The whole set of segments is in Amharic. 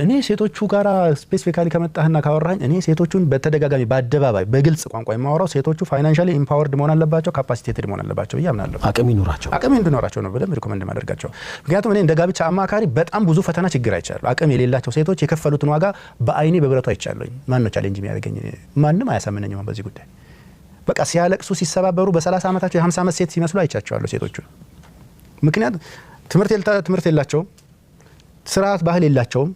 እኔ ሴቶቹ ጋራ ስፔሲፊካሊ ከመጣህና ካወራኝ እኔ ሴቶቹን በተደጋጋሚ በአደባባይ በግልጽ ቋንቋ የማወራው ሴቶቹ ፋይናንሻሊ ኢምፓወርድ መሆን አለባቸው ካፓሲቴትድ መሆን አለባቸው ያምናለሁ አቅም ይኖራቸው ነው በደንብ ሪኮመንድ ማድረጋቸው ምክንያቱም እኔ እንደ ጋብቻ አማካሪ በጣም ብዙ ፈተና ችግር አይቻለሁ አቅም የሌላቸው ሴቶች የከፈሉትን ዋጋ በአይኔ በብረቱ አይቻለሁ ማን ነው ቻሌንጅ የሚያደርገኝ ማንንም አያሳምነኝም በዚህ ጉዳይ በቃ ሲያለቅሱ ሲሰባበሩ በ30 ዓመታቸው የ50 ዓመት ሴት ሲመስሉ አይቻቸዋለሁ ሴቶቹ ምክንያቱም ትምህርት የላቸውም ስርዓት ባህል የላቸውም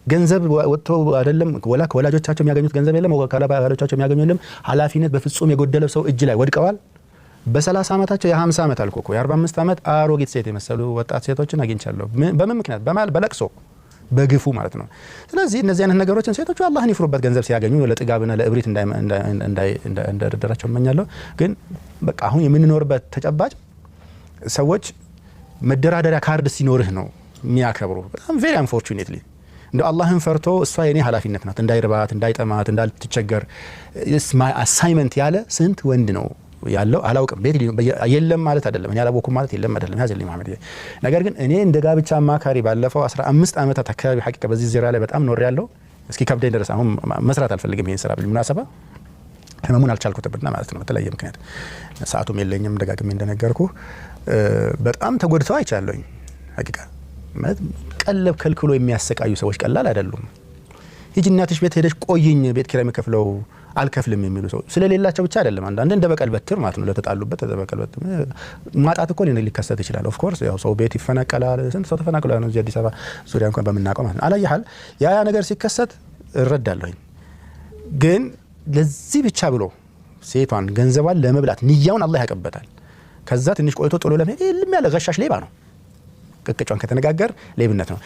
ገንዘብ ወጥቶ አይደለም ወላ ከወላጆቻቸው የሚያገኙት ገንዘብ የለም ወላ ባሎቻቸው የሚያገኙ የለም ኃላፊነት በፍጹም የጎደለው ሰው እጅ ላይ ወድቀዋል በ30 ዓመታቸው የ50 ዓመት አልኮኮ የ45 ዓመት አሮጊት ሴት የመሰሉ ወጣት ሴቶችን አግኝቻለሁ በምን ምክንያት በለቅሶ በግፉ ማለት ነው ስለዚህ እነዚህ አይነት ነገሮችን ሴቶቹ አላህን ይፍሩበት ገንዘብ ሲያገኙ ለጥጋብና ለእብሪት እንዳይደረደራቸው እመኛለሁ ግን በቃ አሁን የምንኖርበት ተጨባጭ ሰዎች መደራደሪያ ካርድ ሲኖርህ ነው የሚያከብሩ በጣም ቬሪ አንፎርቹኔትሊ እንደው አላህን ፈርቶ እሷ የኔ ኃላፊነት ናት እንዳይርባት እንዳይጠማት እንዳልትቸገር ማይ አሳይመንት ያለ ስንት ወንድ ነው ያለው አላውቅም ቤት የለም ማለት አይደለም እኔ አላወኩም ማለት የለም አይደለም ያዘልኝ መሐመድ ነገር ግን እኔ እንደ ጋብቻ አማካሪ ባለፈው 15 ዓመታት አካባቢ ሐቂቃ በዚህ ዙሪያ ላይ በጣም ኖር ያለው እስኪ ከብደኝ ድረስ አሁን መስራት አልፈልግም ይሄን ስራ بالمناسبه ህመሙን አልቻልኩትብና ማለት ነው በተለየ ምክንያት ሰዓቱም የለኝም ደጋግሜ እንደነገርኩ በጣም ተጎድተው አይቻለሁኝ ሐቂቃ ማለት ቀለብ ከልክሎ የሚያሰቃዩ ሰዎች ቀላል አይደሉም ሂጂ እናትሽ ቤት ሄደሽ ቆይኝ ቤት ኪራይ መከፍለው አልከፍልም የሚሉ ሰው ስለሌላቸው ብቻ አይደለም አንዳንድ እንደ በቀል በትር ማለት ነው ለተጣሉበት በቀል በትር ማጣት እኮ ሊከሰት ይችላል ኦፍ ኮርስ ያው ሰው ቤት ይፈናቀላል ስንት ሰው ተፈናቅሏል ነው እዚህ አዲስ አበባ ዙሪያ እንኳን በመናቀም ማለት ነው አላየሃል ያ ነገር ሲከሰት እረዳለሁኝ ግን ለዚህ ብቻ ብሎ ሴቷን ገንዘቧን ለመብላት ንያውን አላህ ያቀበታል ከዛ ትንሽ ቆይቶ ጥሎ ለመሄድ ለምን ያለ ገሻሽ ሌባ ነው ቅቅጫን ከተነጋገር ሌብነት ነው